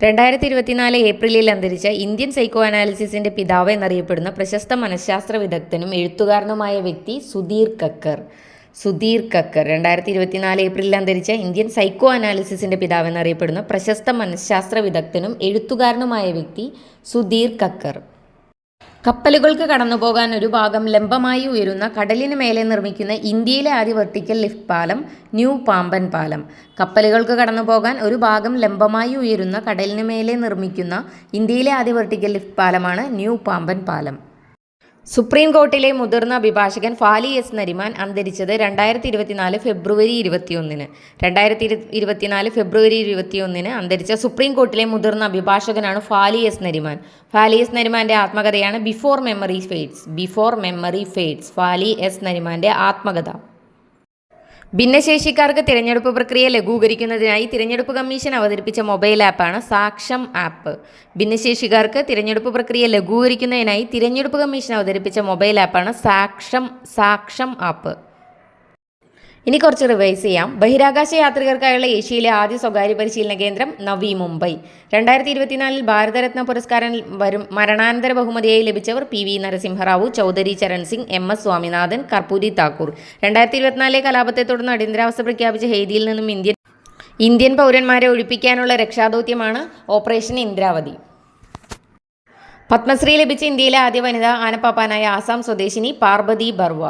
2024 ഏപ്രിലിൽ അന്തരിച്ച Indian psycho അനാലിസിസിന്റെ പിതാവ് എന്നറിയപ്പെടുന്ന പ്രശസ്ത മനഃശാസ്ത്ര വിദഗ്ധനും എഴുത്തുകാരനുമായ വ്യക്തി സുധീർ കക്കർ. 2024 ഏപ്രിലിൽ അന്തരിച്ച ഇന്ത്യൻ സൈക്കോ അനാലിസിസിന്റെ പിതാവ് എന്നറിയപ്പെടുന്ന പ്രശസ്ത മനഃശാസ്ത്ര വിദഗ്ധനും എഴുത്തുകാരനുമായ വ്യക്തി സുധീർ കക്കർ. കപ്പലുകൾക്ക് കടന്നുപോകാൻ ഒരു ഭാഗം ലംബമായി ഉയരുന്ന കടലിന് മേലെ നിർമ്മിക്കുന്ന ഇന്ത്യയിലെ ആദ്യ വെർട്ടിക്കൽ ലിഫ്റ്റ് പാലം ന്യൂ പാമ്പൻ പാലം. കപ്പലുകൾക്ക് കടന്നുപോകാൻ ഒരു ഭാഗം ലംബമായി ഉയരുന്ന കടലിന് മേലെ നിർമ്മിക്കുന്ന ഇന്ത്യയിലെ ആദ്യ വെർട്ടിക്കൽ ലിഫ്റ്റ് പാലമാണ് ന്യൂ പാമ്പൻ പാലം. സുപ്രീം കോർട്ടിലെ മുതിർന്ന അഭിഭാഷകൻ ഫാലി എസ് നരിമാൻ അന്തരിച്ചത് 2024 ഫെബ്രുവരി 21. 2024 ഫെബ്രുവരി 21 അന്തരിച്ച സുപ്രീം കോർട്ടിലെ മുതിർന്ന അഭിഭാഷകനാണ് ഫാലി എസ് നരിമാൻ. ഫാലി എസ് നരിമാൻ്റെ ആത്മകഥയാണ് before memory fades. Fali S നരിമാൻ്റെ ആത്മകഥ. ഭിന്നശേഷിക്കാർക്ക് തിരഞ്ഞെടുപ്പ് പ്രക്രിയ ലഘൂകരിക്കുന്നതിനായി തിരഞ്ഞെടുപ്പ് കമ്മീഷൻ അവതരിപ്പിച്ച മൊബൈൽ ആപ്പാണ് സാക്ഷം ആപ്പ്. ഭിന്നശേഷിക്കാർക്ക് തിരഞ്ഞെടുപ്പ് പ്രക്രിയ ലഘൂകരിക്കുന്നതിനായി തിരഞ്ഞെടുപ്പ് കമ്മീഷൻ അവതരിപ്പിച്ച മൊബൈൽ ആപ്പാണ് സാക്ഷം ആപ്പ്. ഇനി കുറച്ച് റിവൈസ് ചെയ്യാം. ബഹിരാകാശ യാത്രികർക്കായുള്ള ഏഷ്യയിലെ ആദ്യ സ്വകാര്യ പരിശീലന കേന്ദ്രം നവി മുംബൈ. 2024 ഭാരതരത്ന പുരസ്കാരം മരണാനന്തര ബഹുമതിയായി ലഭിച്ചവർ PV നരസിംഹറാവു, ചൗധരി ചരൺ സിംഗ്, MS സ്വാമിനാഥൻ, കർപ്പൂരി താക്കൂർ. 2024 കലാപത്തെ തുടർന്ന് അടിയന്തരാവസ്ഥ പ്രഖ്യാപിച്ച ഹെയ്തിയിൽ നിന്നും ഇന്ത്യൻ പൗരന്മാരെ ഒഴിപ്പിക്കാനുള്ള രക്ഷാദൗത്യമാണ് ഓപ്പറേഷൻ ഇന്ദ്രാവതി. പത്മശ്രീ ലഭിച്ച ഇന്ത്യയിലെ ആദ്യ വനിതാ ആനപ്പാപ്പാനായ ആസാം സ്വദേശിനി പാർബതി ബർവ.